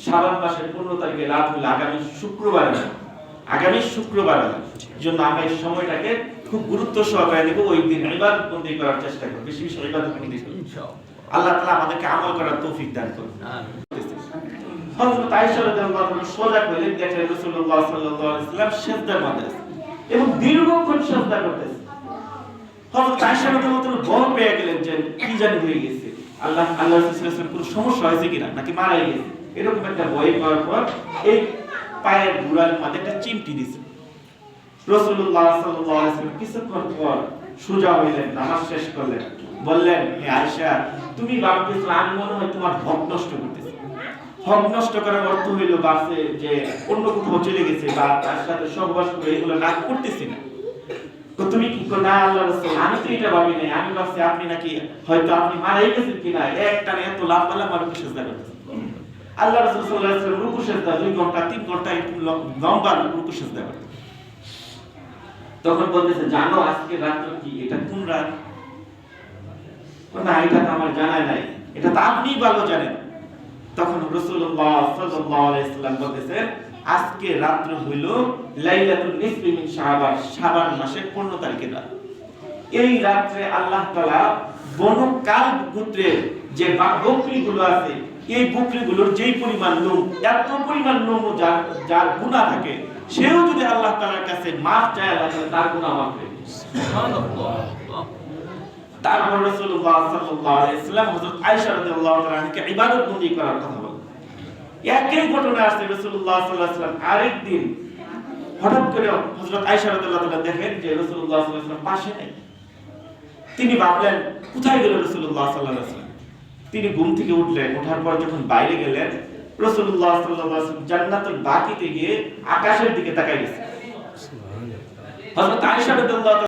শাবান মাসের 15 তারিখে রাত হলো আগামী শুক্রবার জন্য আমরা এই সময়টাকে খুব গুরুত্ব সহকারে নিব। ওই দিন ইবাদত বন্দি করার চেষ্টা করব, বেশি বেশি ইবাদত বন্দি করব ইনশাআল্লাহ। আল্লাহ তাআলা আমাদেরকে আমল করার তৌফিক দান করুন। আমিন। হযরত আয়েশা রাদিয়াল্লাহু আনহা সোজা হয়ে দেখলেন রাসূলুল্লাহ সাল্লাল্লাহু আলাইহি ওয়াসাল্লাম সিজদার মধ্যে আছেন এবং দীর্ঘক্ষণ সিজদা করতেছেন। হযরত আয়েশা রাদিয়াল্লাহু আনহা ভয় পেয়ে গেলেন যে কি জানি হয়ে গেছে, আল্লাহ রাসূল সাল্লাল্লাহু আলাইহি ওয়াসাল্লাম কোনো সমস্যা হয়েছে কিনা, নাকি মারা গেছে, এরকম একটা ভয় পাওয়ার পর এই পায়ের গোড়ার মধ্যে একটা চিমটি দিয়েছে। রাসূলুল্লাহ সাল্লাল্লাহু আলাইহি ওয়াসাল্লাম কিছুক্ষণ পর সোজা হইলেন, নামাজ শেষ করলেন, বললেন, হে আয়েশা, তুমি ভাবতেছো আমি মনে হয় তোমার হক নষ্ট করতেছি। হক নষ্ট করার অর্থ হইল বাসে যে অন্য কোথাও চলে গেছে বা তার সাথে সহবাস করে এগুলো না করতেছি না। তো তুমি কি না আল্লাহ রাসূল, আমি তো এটা ভাবি নাই, আমি ভাবছি আপনি নাকি হয়তো আপনি মারাই গেছেন কিনা, একটানে এত লম্বা লম্বা রুকু সিজদা করতেছেন। আল্লাহ রাসূল সাল্লাল্লাহু আলাইহি ওয়াসাল্লাম রুকু সিজদা 2 ঘন্টা 3 ঘন্টা লম্বা রুকু সিজদা করতেন। তখন বলতেছে, জানো আজকে রাত কি, এটা কোন রাত? না, এটা তো আমার জানা নাই, এটা তো আপনি ভালো জানেন। তখন রাসূলুল্লাহ সাল্লাল্লাহু আলাইহি ওয়াসাল্লাম বলতেছেন, আজকে রাত্র হইল লাইলাতুল নিসফি মিন শাবান, শাবান মাসের 15 তারিখের রাত। এই রাতে আল্লাহ তাআলা বনু কালব গোত্রের যে বকরিগুলো আছে, এই বকরিগুলোর যেই পরিমাণ লোম, এত পরিমাণ লোম যার গুনাহ থাকে, সেও যদি আল্লাহ তাআলার কাছে মাফ চায়, আল্লাহ তাআলা তার গুনাহ মাফ করে দেন। সুবহানাল্লাহ। তারপর রাসূলুল্লাহ সাল্লাল্লাহু আলাইহি ওয়াসাল্লাম হযরত আয়েশা রাদিয়াল্লাহু তাআলা আনহাকে ইবাদত বন্দি করার কথা বলেন। একই ঘটনা আসছে রাসূলুল্লাহ সাল্লাল্লাহু আলাইহি ওয়াসাল্লাম আরেকদিন হঠাৎ করে হযরত আয়েশা রাদিয়াল্লাহু তাআলা দেখেন যে রাসূলুল্লাহ সাল্লাল্লাহু আলাইহি ওয়াসাল্লাম পাশে নেই। তিনি ভাবলেন কোথায় গেল রাসূলুল্লাহ সাল্লাল্লাহু আলাইহি ওয়াসাল্লাম। তিনি ঘুম থেকে উঠলেন, ওঠার পর যখন বাইরে গেলেন, রাসূলুল্লাহ সাল্লাল্লাহু আলাইহি ওয়াসাল্লাম জান্নাতুল বাকিতে গিয়ে আকাশের দিকে তাকায় গেছেন। সুবহানাল্লাহ। হযরত আয়েশা রাদিয়াল্লাহু